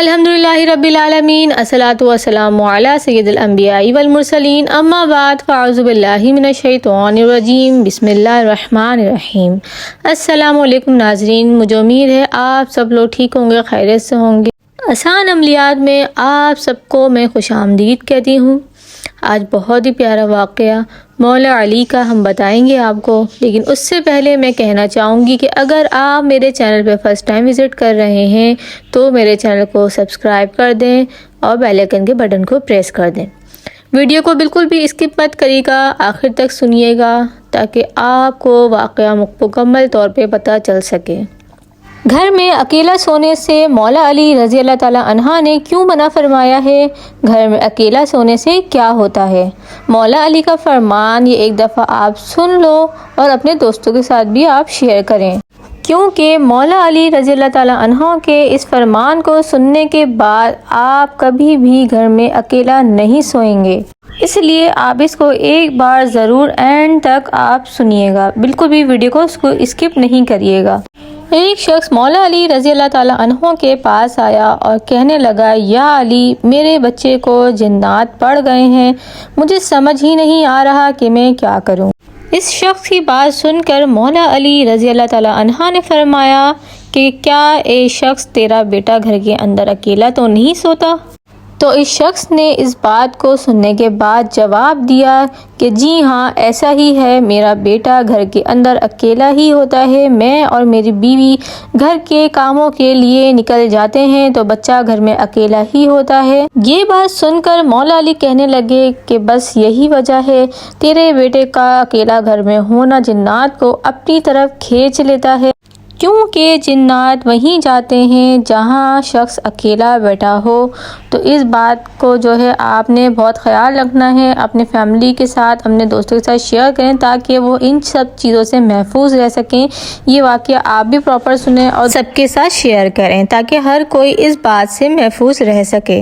الحمدللہ رب العالمین، الصلاۃ والسلام علی سید الانبیاء والمرسلین، اما بعد فاعوذ باللہ من الشیطان الرجیم، بسم اللہ الرحمن الرحیم۔ السلام علیکم ناظرین، مجھے امید ہے آپ سب لوگ ٹھیک ہوں گے، خیریت سے ہوں گے۔ آسان عملیات میں آپ سب کو میں خوش آمدید کہتی ہوں۔ آج بہت ہی پیارا واقعہ مولا علی کا ہم بتائیں گے آپ کو، لیکن اس سے پہلے میں کہنا چاہوں گی کہ اگر آپ میرے چینل پہ فرسٹ ٹائم وزٹ کر رہے ہیں تو میرے چینل کو سبسکرائب کر دیں اور بیل آئیکن کے بٹن کو پریس کر دیں۔ ویڈیو کو بالکل بھی اسکپ مت کریے گا، آخر تک سنیے گا تاکہ آپ کو واقعہ مکمل طور پہ پتہ چل سکے۔ گھر میں اکیلا سونے سے مولا علی رضی اللہ تعالیٰ عنہ نے کیوں منع فرمایا ہے؟ گھر میں اکیلا سونے سے کیا ہوتا ہے؟ مولا علی کا فرمان یہ ایک دفعہ آپ سن لو اور اپنے دوستوں کے ساتھ بھی آپ شیئر کریں، کیونکہ مولا علی رضی اللہ تعالیٰ عنہ کے اس فرمان کو سننے کے بعد آپ کبھی بھی گھر میں اکیلا نہیں سوئیں گے۔ اس لیے آپ اس کو ایک بار ضرور اینڈ تک آپ سنیے گا، بالکل بھی ویڈیو کو اسکپ نہیں کریے گا۔ ایک شخص مولا علی رضی اللہ تعالیٰ عنہ کے پاس آیا اور کہنے لگا، یا علی، میرے بچے کو جنات پڑ گئے ہیں، مجھے سمجھ ہی نہیں آ رہا کہ میں کیا کروں۔ اس شخص کی بات سن کر مولا علی رضی اللہ تعالیٰ عنہ نے فرمایا کہ کیا اے شخص، تیرا بیٹا گھر کے اندر اکیلا تو نہیں سوتا؟ تو اس شخص نے اس بات کو سننے کے بعد جواب دیا کہ جی ہاں، ایسا ہی ہے، میرا بیٹا گھر کے اندر اکیلا ہی ہوتا ہے، میں اور میری بیوی گھر کے کاموں کے لیے نکل جاتے ہیں تو بچہ گھر میں اکیلا ہی ہوتا ہے۔ یہ بات سن کر مولا علی کہنے لگے کہ بس یہی وجہ ہے تیرے بیٹے کا اکیلا گھر میں ہونا، جنات کو اپنی طرف کھینچ لیتا ہے، کیونکہ جنات وہیں جاتے ہیں جہاں شخص اکیلا بیٹھا ہو۔ تو اس بات کو جو ہے آپ نے بہت خیال رکھنا ہے، اپنے فیملی کے ساتھ، اپنے دوستوں کے ساتھ شیئر کریں تاکہ وہ ان سب چیزوں سے محفوظ رہ سکیں۔ یہ واقعہ آپ بھی پراپر سنیں اور سب کے ساتھ شیئر کریں تاکہ ہر کوئی اس بات سے محفوظ رہ سکے۔